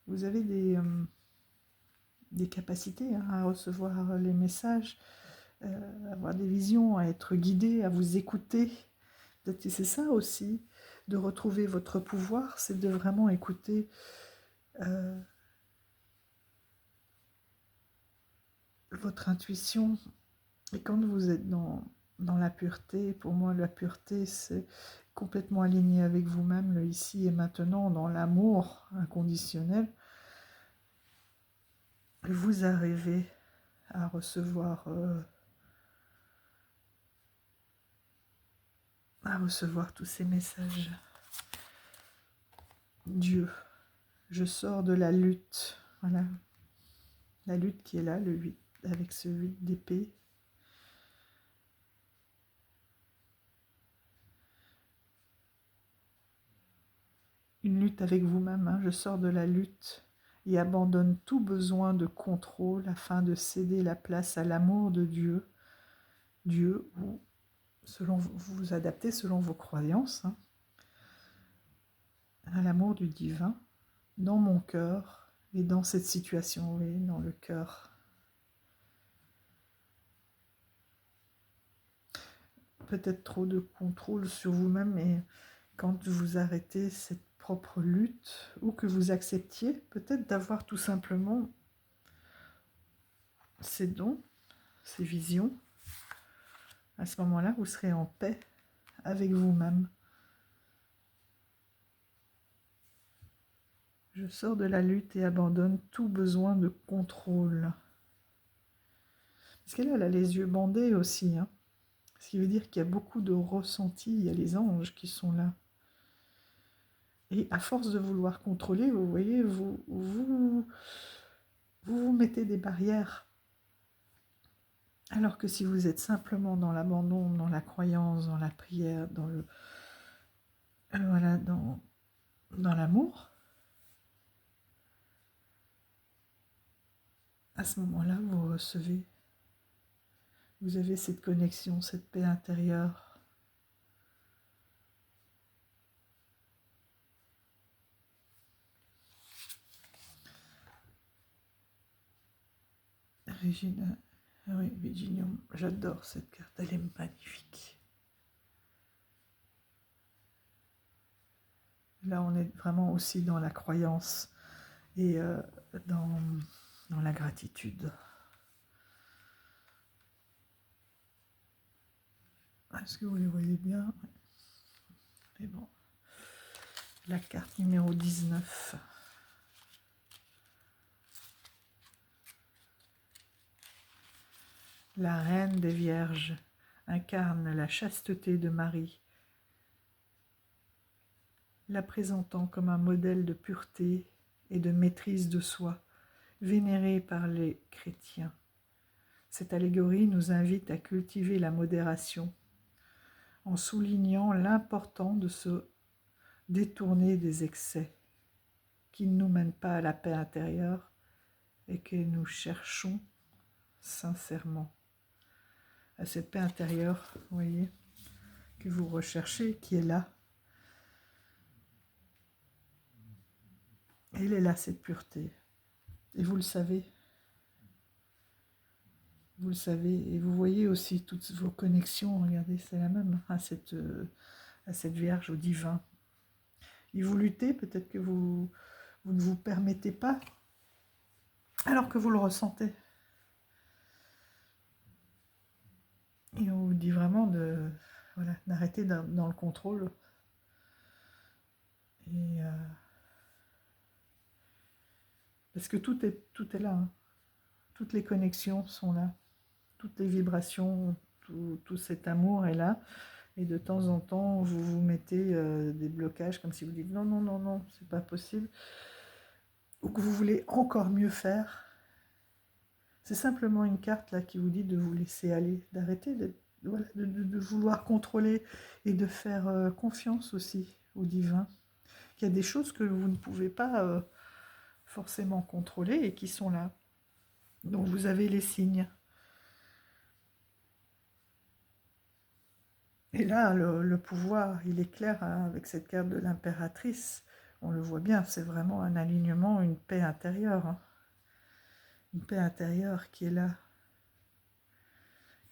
Vous avez des capacités, hein, à recevoir les messages, à avoir des visions, à être guidé, à vous écouter. Peut-être que c'est ça aussi, de retrouver votre pouvoir, c'est de vraiment écouter votre intuition. Et quand vous êtes dans la pureté, pour moi la pureté c'est complètement aligné avec vous-même, le ici et maintenant, dans l'amour inconditionnel, vous arrivez à recevoir tous ces messages. Dieu, je sors de la lutte, voilà, la lutte qui est là, le 8, avec ce 8 d'épée. Une lutte avec vous-même, hein. Je sors de la lutte et abandonne tout besoin de contrôle afin de céder la place à l'amour de Dieu. Dieu, ou selon vous adaptez selon vos croyances, hein. l'amour du divin dans mon cœur et dans cette situation, oui, dans le cœur. Peut-être trop de contrôle sur vous-même, mais quand vous arrêtez cette propre lutte, ou que vous acceptiez peut-être d'avoir tout simplement ces dons, ces visions, à ce moment-là, vous serez en paix avec vous-même. Je sors de la lutte et abandonne tout besoin de contrôle. Parce qu'elle elle a les yeux bandés aussi, hein. Ce qui veut dire qu'il y a beaucoup de ressentis, il y a les anges qui sont là. Et à force de vouloir contrôler, vous voyez, vous mettez des barrières. Alors que si vous êtes simplement dans l'abandon, dans la croyance, dans la prière, dans le voilà, dans l'amour, à ce moment-là, vous recevez, vous avez cette connexion, cette paix intérieure. Regina, oui, Virginium, j'adore cette carte, elle est magnifique. Là, on est vraiment aussi dans la croyance et dans la gratitude. Est-ce que vous les voyez bien? Mais bon. La carte numéro 19. La reine des vierges incarne la chasteté de Marie, la présentant comme un modèle de pureté et de maîtrise de soi, vénérée par les chrétiens. Cette allégorie nous invite à cultiver la modération, en soulignant l'important de se détourner des excès qui ne nous mènent pas à la paix intérieure et que nous cherchons sincèrement. À cette paix intérieure, vous voyez, que vous recherchez, qui est là. Elle est là, cette pureté. Et vous le savez. Vous le savez. Et vous voyez aussi toutes vos connexions. Regardez, c'est la même à cette Vierge, au divin. Et vous luttez, peut-être que vous ne vous permettez pas, alors que vous le ressentez. Et on vous dit vraiment voilà, d'arrêter dans le contrôle. Et parce que tout est là. Hein. Toutes les connexions sont là. Toutes les vibrations, tout cet amour est là. Et de temps en temps, vous vous mettez des blocages, comme si vous dites non, non, non, non, c'est pas possible. Ou que vous voulez encore mieux faire. C'est simplement une carte là qui vous dit de vous laisser aller, d'arrêter voilà, de vouloir contrôler et de faire confiance aussi au divin. Il y a des choses que vous ne pouvez pas forcément contrôler et qui sont là. Donc vous avez les signes. Et là, le pouvoir, il est clair hein, avec cette carte de l'impératrice. On le voit bien, c'est vraiment un alignement, une paix intérieure. Hein. Une paix intérieure qui est là.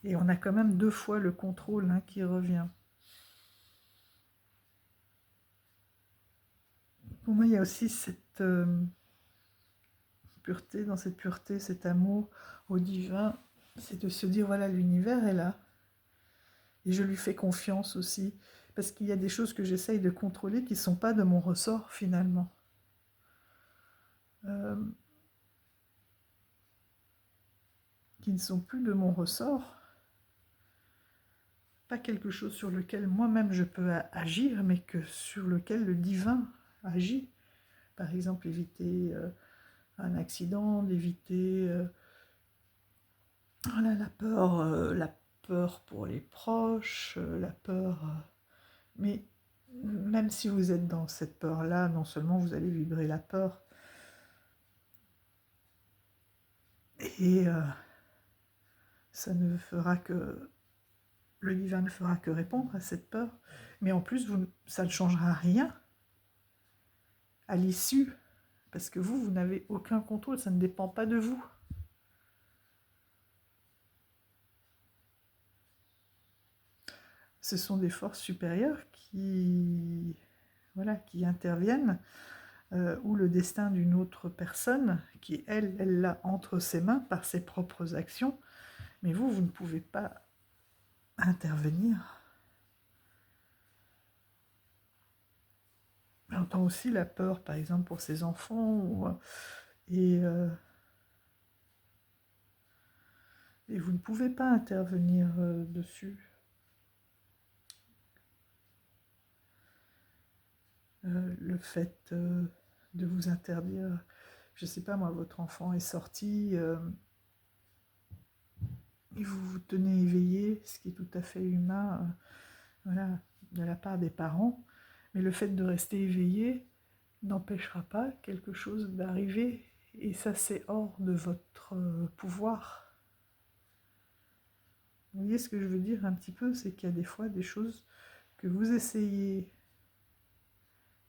Et on a quand même 2 fois le contrôle hein, qui revient. Pour moi, il y a aussi cette pureté, dans cette pureté, cet amour au divin. C'est de se dire, voilà, l'univers est là. Et je lui fais confiance aussi. Parce qu'il y a des choses que j'essaye de contrôler qui ne sont pas de mon ressort finalement. Qui ne sont plus de mon ressort. Pas quelque chose sur lequel moi-même je peux agir, mais que sur lequel le divin agit. Par exemple, éviter un accident, d'éviter voilà, la peur pour les proches, la peur... mais même si vous êtes dans cette peur-là, non seulement vous allez vibrer la peur, et ça ne fera que... Le divin ne fera que répondre à cette peur, mais en plus, ça ne changera rien à l'issue, parce que vous n'avez aucun contrôle, ça ne dépend pas de vous. Ce sont des forces supérieures qui, voilà, qui interviennent, ou le destin d'une autre personne qui, elle l'a entre ses mains par ses propres actions, mais vous ne pouvez pas intervenir. J'entends aussi la peur, par exemple, pour ses enfants, et vous ne pouvez pas intervenir dessus. Le fait de vous interdire, je ne sais pas moi, votre enfant est sorti, et vous vous tenez éveillé, ce qui est tout à fait humain, voilà, de la part des parents, mais le fait de rester éveillé n'empêchera pas quelque chose d'arriver, et ça c'est hors de votre pouvoir. Vous voyez ce que je veux dire un petit peu, c'est qu'il y a des fois des choses que vous essayez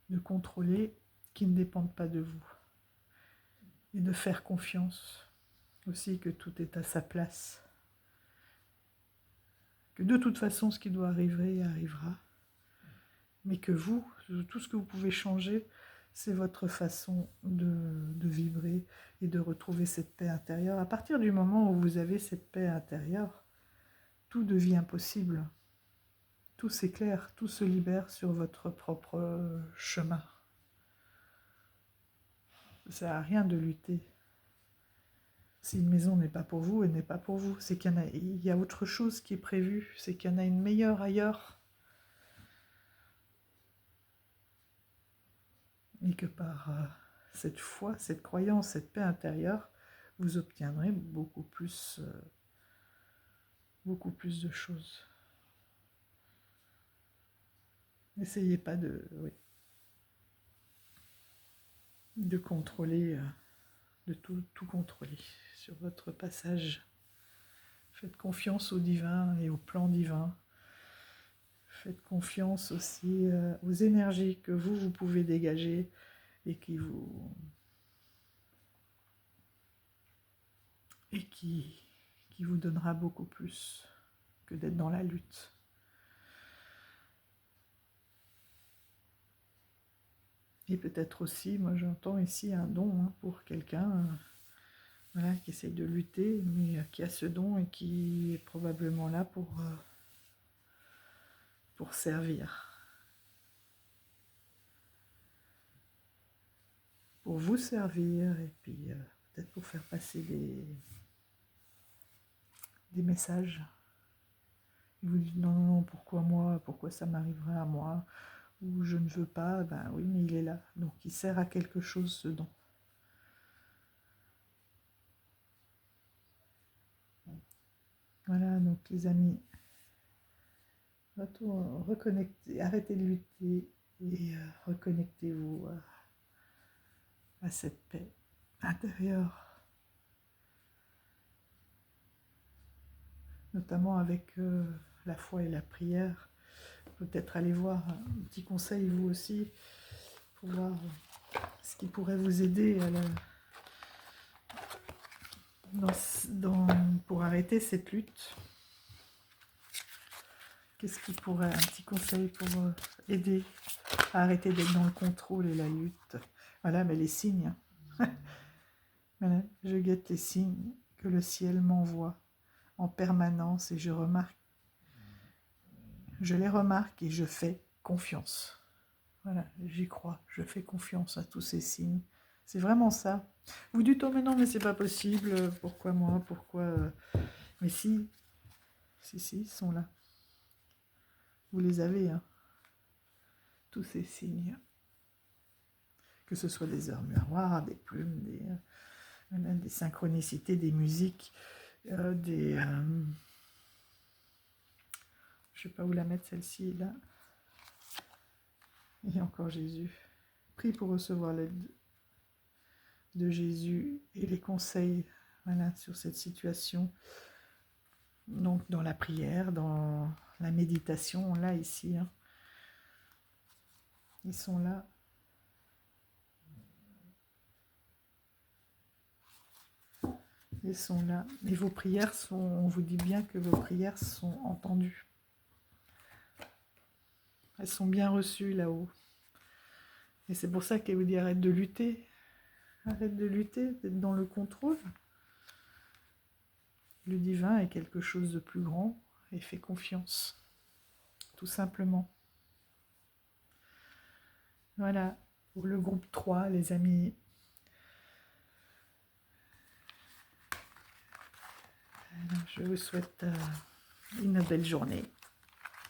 de contrôler qui ne dépendent pas de vous. Et de faire confiance aussi que tout est à sa place. Que de toute façon, ce qui doit arriver arrivera. Mais que vous, tout ce que vous pouvez changer, c'est votre façon de vibrer et de retrouver cette paix intérieure. À partir du moment où vous avez cette paix intérieure, tout devient possible. Tout s'éclaire, tout se libère sur votre propre chemin. Ça ne sert à rien de lutter. Si une maison n'est pas pour vous, elle n'est pas pour vous. C'est qu'il y a autre chose qui est prévu. C'est qu'il y en a une meilleure ailleurs. Et que par cette foi, cette croyance, cette paix intérieure, vous obtiendrez beaucoup plus de choses. N'essayez pas de contrôler, de tout contrôler sur votre passage. Faites confiance au divin et au plan divin. Faites confiance aussi aux énergies que vous pouvez dégager et qui vous donnera beaucoup plus que d'être dans la lutte. Et peut-être aussi, moi j'entends ici un don pour quelqu'un voilà, qui essaye de lutter, mais qui a ce don et qui est probablement là pour servir. Pour vous servir et puis peut-être pour faire passer des messages. Il vous dit non, pourquoi moi, pourquoi ça m'arriverait à moi, ou je ne veux pas, ben oui, mais il est là. Donc il sert à quelque chose ce don. Voilà, donc les amis, reconnectez, arrêtez de lutter et reconnectez-vous à cette paix intérieure, notamment avec la foi et la prière. Peut-être aller voir un petit conseil vous aussi pour voir ce qui pourrait vous aider pour arrêter cette lutte. Qu'est-ce qui pourrait, un petit conseil pour aider à arrêter d'être dans le contrôle et la lutte. Voilà, mais les signes. Voilà, je guette les signes que le ciel m'envoie en permanence et je les remarque et je fais confiance. Voilà, j'y crois, je fais confiance à tous ces signes. C'est vraiment ça. Vous dites, oh mais non, mais c'est pas possible, pourquoi moi, pourquoi... Mais si, ils sont là. Vous les avez, tous ces signes. Que ce soit des heures miroirs, des plumes, des synchronicités, des musiques, je sais pas où la mettre celle-ci, là. Et encore Jésus. Prie pour recevoir l'aide de Jésus et les conseils sur cette situation. Donc dans la prière, dans la méditation, là, ici. Ils sont là. Ils sont là. Et vos prières sont, on vous dit bien que vos prières sont entendues. Elles sont bien reçues là-haut. Et c'est pour ça qu'elle vous dit arrête de lutter. Arrête de lutter, d'être dans le contrôle. Le divin est quelque chose de plus grand et fais confiance. Tout simplement. Voilà, pour le groupe 3, les amis. Alors, je vous souhaite une belle journée.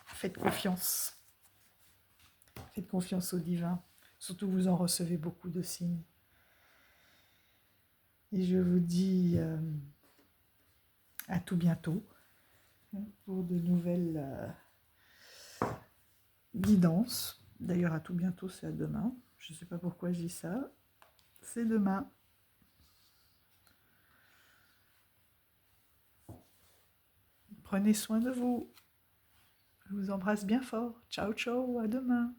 Faites confiance. Faites confiance au divin. Surtout, vous en recevez beaucoup de signes. Et je vous dis à tout bientôt pour de nouvelles guidances. D'ailleurs, à tout bientôt, c'est à demain. Je ne sais pas pourquoi je dis ça. C'est demain. Prenez soin de vous. Je vous embrasse bien fort. Ciao, ciao, à demain.